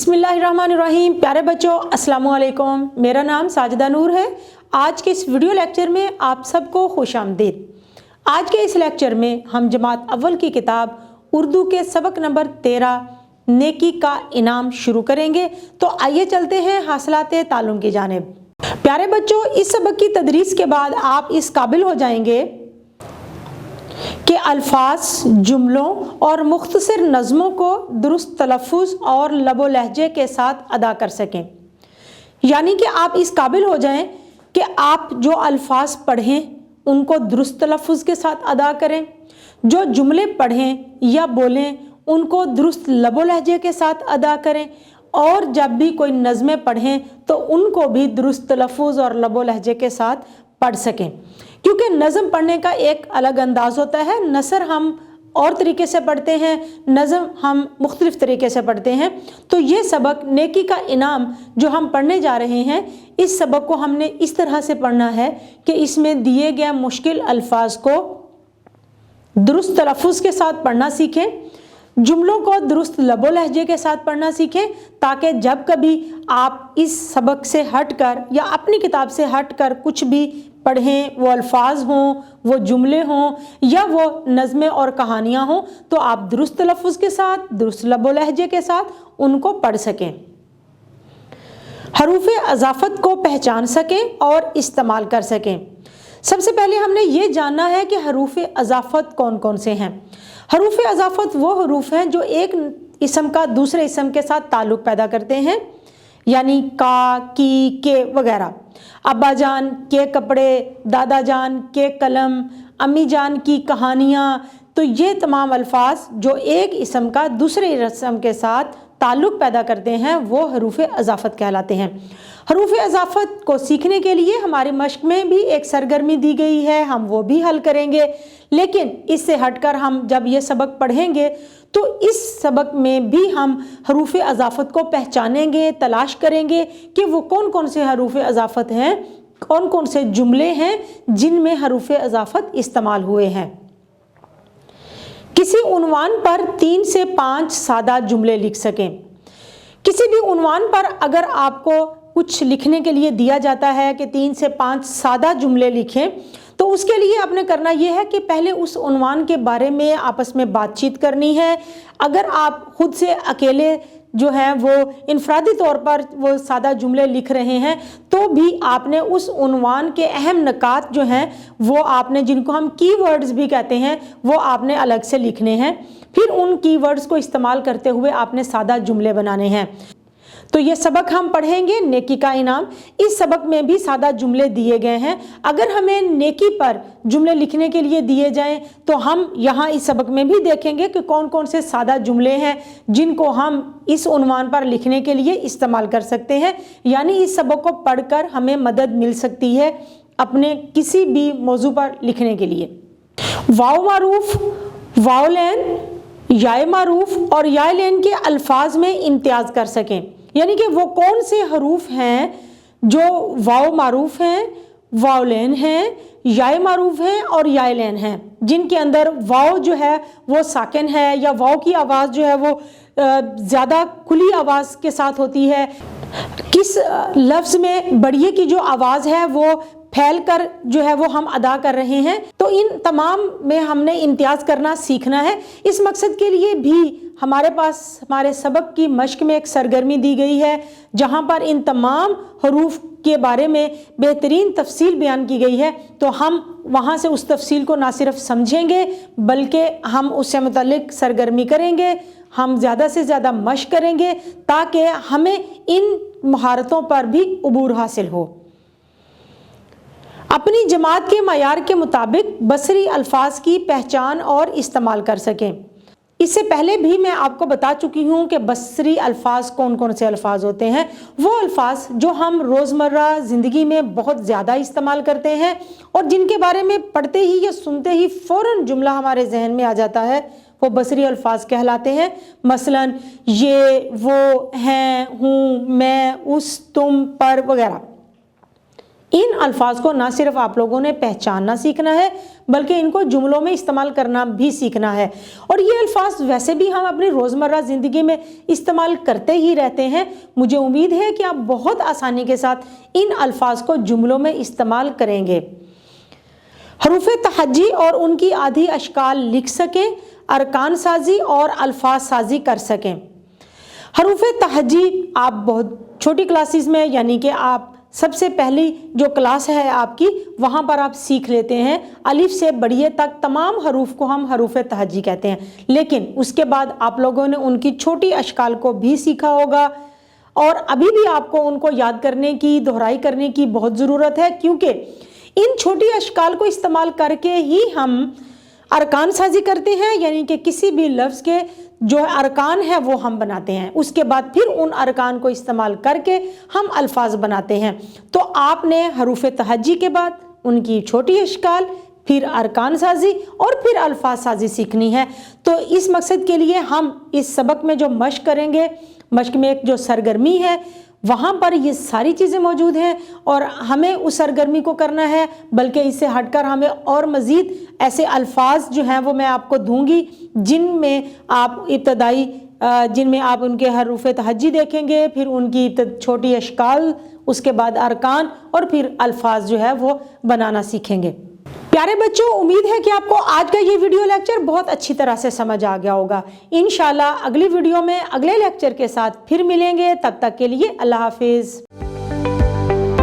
बिस्मिल्लाहिर्रहमानिर्रहीम। प्यारे बच्चों, अस्सलाम वालेकुम। मेरा नाम साजिदा नूर है। आज के इस वीडियो लेक्चर में आप सबको खुश आमदीद। आज के इस लेक्चर में हम जमात अव्वल की किताब उर्दू के सबक नंबर 13 नेकी का इनाम शुरू करेंगे। तो आइए चलते हैं हासिलाते ताल्लुम की जानिब। प्यारे बच्चों, इस सबक की तदरीस के बाद आप इस काबिल हो जाएंगे कि अल्फाज, जुमलों और मुख्तसर नज़मों को दुरुस्त तलफ़्फ़ुज़ और लबो लहजे के साथ अदा कर सकें। यानी कि आप इस काबिल हो जाएं कि आप जो अल्फाज पढ़ें उनको दुरुस्त तलफ़्फ़ुज़ के साथ अदा करें, जो जुमले पढ़ें या बोलें उनको दुरुस्त लबो लहजे के साथ अदा करें, और जब भी कोई नज़में पढ़ें तो उनको भी दुरुस्त तलफ़्फ़ुज़ और लबो लहजे के साथ पढ़ सकें। क्योंकि नज़म पढ़ने का एक अलग अंदाज़ होता है। नसर हम और तरीके से पढ़ते हैं, नज़म हम मुख्तलिफ़ तरीके से पढ़ते हैं। तो ये सबक नेकी का इनाम जो हम पढ़ने जा रहे हैं, इस सबक को हमने इस तरह से पढ़ना है कि इसमें दिए गए मुश्किल अल्फाज को दुरुस्त तलफ़्फ़ुज़ के साथ पढ़ना सीखें, जुमलों को दुरुस्त लबो लहजे के साथ पढ़ना सीखें, ताकि जब कभी आप इस सबक से हटकर या अपनी किताब से हटकर कुछ भी पढ़ें, वो अल्फाज हों, वो जुमले हों या वो नज़में और कहानियाँ हों, तो आप दुरुस्त तलफ़्फ़ुज़ के साथ, दुरुस्त लबो लहजे के साथ उनको पढ़ सकें, हरूफ़ अज़ाफ़त को पहचान सकें और इस्तेमाल कर सकें। सबसे पहले हमने ये जानना है कि हरूफ़ अज़ाफ़त कौन कौन से हैं। हरूफ़ अज़ाफ़त वो हरूफ हैं जो एक इसम का दूसरे इसम के साथ ताल्लुक़ पैदा करते हैं, यानी का, की, के वगैरह। अब्बा जान के कपड़े, दादा जान के कलम, अम्मी जान की कहानियाँ। तो ये तमाम अल्फाज जो एक इसम का दूसरे इसम के साथ ताल्लुक़ पैदा करते हैं वो हरूफ़ अज़ाफ़त कहलाते हैं। हरूफ़ अज़ाफ़त को सीखने के लिए हमारी मश्क में भी एक सरगर्मी दी गई है, हम वो भी हल करेंगे। लेकिन इससे हटकर हम जब ये सबक पढ़ेंगे तो इस सबक में भी हम हरूफ़ अज़ाफ़त को पहचानेंगे, तलाश करेंगे कि वो कौन कौन से हरूफ़ अज़ाफ़त हैं, कौन कौन से जुमले हैं जिनमें हरूफ़ अज़ाफ़त इस्तेमाल हुए हैं। किसी उन्वान पर 3 से 5 सादा जुमले लिख सकें। किसी भी उन्वान पर अगर आपको कुछ लिखने के लिए दिया जाता है कि 3 से 5 सादा जुमले लिखें, तो उसके लिए आपने करना यह है कि पहले उस उन्वान के बारे में आपस में बातचीत करनी है। अगर आप खुद से अकेले जो है वो इनफरादी तौर पर वो सादा जुमले लिख रहे हैं, तो भी आपने उस उन्वान के अहम नकात जो हैं वो आपने, जिनको हम कीवर्ड्स भी कहते हैं, वो आपने अलग से लिखने हैं। फिर उन कीवर्ड्स को इस्तेमाल करते हुए आपने सादा जुमले बनाने हैं। तो ये सबक हम पढ़ेंगे नेकी का इनाम। इस सबक में भी सादा जुमले दिए गए हैं। अगर हमें नेकी पर जुमले लिखने के लिए दिए जाएं तो हम यहाँ इस सबक में भी देखेंगे कि कौन कौन से सादा जुमले हैं जिनको हम इस उन्वान पर लिखने के लिए इस्तेमाल कर सकते हैं। यानी इस सबक को पढ़कर हमें मदद मिल सकती है अपने किसी भी मौजू पर लिखने के लिए। वाव मारूफ, वावलैन, याय मारूफ और याय लैन के अल्फाज में इम्तियाज़ कर सकें। यानी कि वो कौन से हरूफ हैं जो वाव मारूफ हैं, वावलैन हैं, याय मारूफ हैं और याय लैन हैं, जिनके अंदर वाव जो है वो साकिन है या वाव की आवाज़ जो है वो ज़्यादा खुली आवाज़ के साथ होती है। किस लफ्ज़ में बढ़िए की जो आवाज़ है वो फैल कर जो है वो हम अदा कर रहे हैं। तो इन तमाम में हमने इम्तियाज़ करना सीखना है। इस मकसद के लिए भी हमारे पास हमारे सबक की मश्क में एक सरगर्मी दी गई है, जहाँ पर इन तमाम हरूफ के बारे में बेहतरीन तफसील बयान की गई है। तो हम वहाँ से उस तफसील को ना सिर्फ समझेंगे बल्कि हम उससे मुतालिक सरगर्मी करेंगे, हम ज़्यादा से ज़्यादा मश्क करेंगे ताकि हमें इन महारतों पर भी उबूर हासिल हो। अपनी जमात के मयार के मुताबिक बसरी अल्फाज की पहचान और इस्तेमाल कर सकें। इससे पहले भी मैं आपको बता चुकी हूँ कि बसरी अल्फाज कौन कौन से अल्फाज होते हैं। वो अल्फाज जो हम रोज़मर्रा ज़िंदगी में बहुत ज़्यादा इस्तेमाल करते हैं और जिनके बारे में पढ़ते ही या सुनते ही फ़ौरन जुमला हमारे जहन में आ जाता है, वो बसरी अल्फाज कहलाते हैं। मसलन ये, वो, हैं, हूँ, मैं, उस, तुम, पर वगैरह। इन अल्फाज को ना सिर्फ आप लोगों ने पहचानना सीखना है बल्कि इनको जुमलों में इस्तेमाल करना भी सीखना है। और ये अल्फाज वैसे भी हम अपनी रोज़मर्रा ज़िंदगी में इस्तेमाल करते ही रहते हैं। मुझे उम्मीद है कि आप बहुत आसानी के साथ इन अल्फाज को जुमलों में इस्तेमाल करेंगे। हरूफ तहज्जी और उनकी आधी अशकाल लिख सकें, अरकान साजी और अल्फाज साजी कर सकें। हरूफ तहज्जी आप बहुत छोटी क्लासेस में, यानी कि आप सबसे पहली जो क्लास है आपकी, वहाँ पर आप सीख लेते हैं। अलिफ से बढ़िए तक तमाम हरूफ को हम हरूफ तहज्जी कहते हैं, लेकिन उसके बाद आप लोगों ने उनकी छोटी अशकाल को भी सीखा होगा और अभी भी आपको उनको याद करने की, दोहराई करने की बहुत ज़रूरत है, क्योंकि इन छोटी अशकाल को इस्तेमाल करके ही हम अरकान साजी करते हैं, यानी कि किसी भी लफ्ज़ के जो अरकान है वो हम बनाते हैं। उसके बाद फिर उन अरकान को इस्तेमाल करके हम अल्फाज बनाते हैं। तो आपने हरूफ तहज्जी के बाद उनकी छोटी अशकाल, फिर अरकान साजी और फिर अल्फाज साजी सीखनी है। तो इस मकसद के लिए हम इस सबक में जो मश्क करेंगे, मश्क में एक जो सरगर्मी है वहाँ पर ये सारी चीज़ें मौजूद हैं और हमें उस सरगर्मी को करना है, बल्कि इससे हटकर हमें और मज़ीद ऐसे अल्फाज जो हैं वो मैं आपको दूंगी जिनमें आप इब्तदाई जिनमें आप उनके हरूफ तहज्जी देखेंगे, फिर उनकी छोटी अशकाल, उसके बाद अरकान और फिर अल्फाज जो है वो बनाना सीखेंगे। प्यारे बच्चों, उम्मीद है कि आपको आज का ये वीडियो लेक्चर बहुत अच्छी तरह से समझ आ गया होगा। इंशाल्लाह अगली वीडियो में अगले लेक्चर के साथ फिर मिलेंगे। तब तक के लिए अल्लाह हाफिज़।